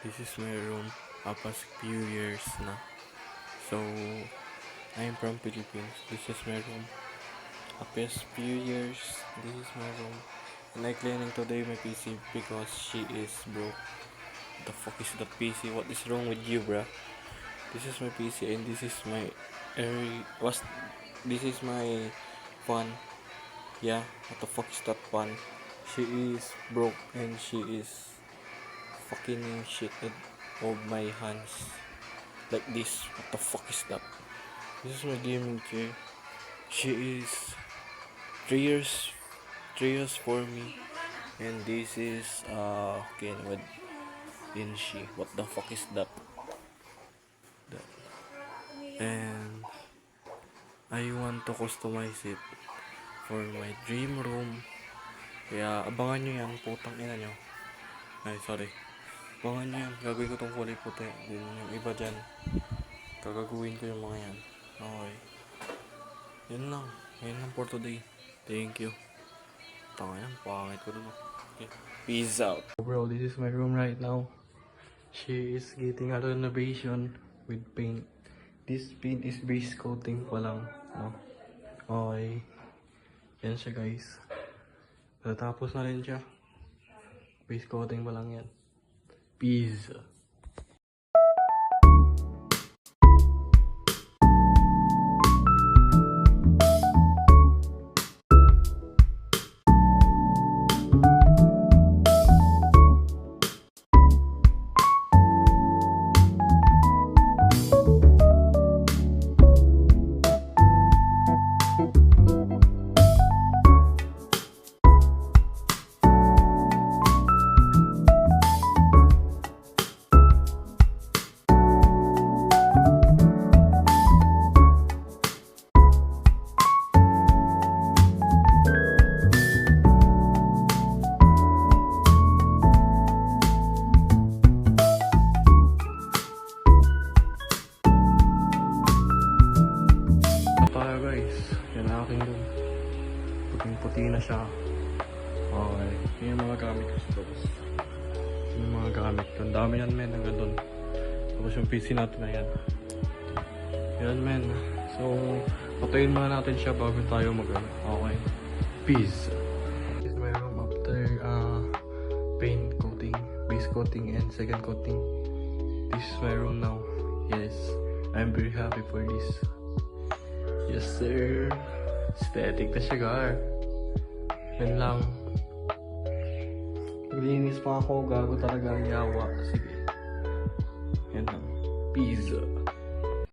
This is my room past few years na. So, I'm from Philippines. This is my room. Past few years, this is my room. And I cleaning today my PC because she is broke. The fuck is the PC? What is wrong with you, bruh? This is my PC and this is my this is my phone. Yeah, what the fuck is that phone? She is broke and she is fucking shit of my hands like this. What the fuck is that? This is my gaming chair. She is 3 years 3 years for me, and this is okay with Inshi. What the fuck is that? And I want to customize it for my dream room. Kaya abangan nyo yan, putang ina nyo. Ay, sorry. Abangan nyo yan. Gagawin ko tong kulay puti. Din yung iba dyan. Gagawin ko yung mga yan. Okay. Yan lang. Yan lang for today. Thank you. Tanga yan. Pangit ko dun. Okay. Peace out. Bro, this is my room right now. She is getting a renovation with paint. This paint is base coating pa lang. No? Okay. Yan siya, guys. Natapos na rin siya. Base coating pa lang yan. Peace. Puti na siya. Okay. Yun yung mga gamit ko sa tapos. Yun yung mga gamit ko. Ang dami yan, men. Hanggang doon. Tapos yung PC natin na yan. Yan, men. So, patayin muna natin siya bago tayo mag-ano. Okay. Peace. This is my room after paint coating, base coating, and second coating. This is my room now. Yes. I'm very happy for this. Yes, sir. Aesthetic na siya, gar. Yan lang. Naglinis pa ako. Gago talaga ang yawa. Sige. Yan lang. Pizza.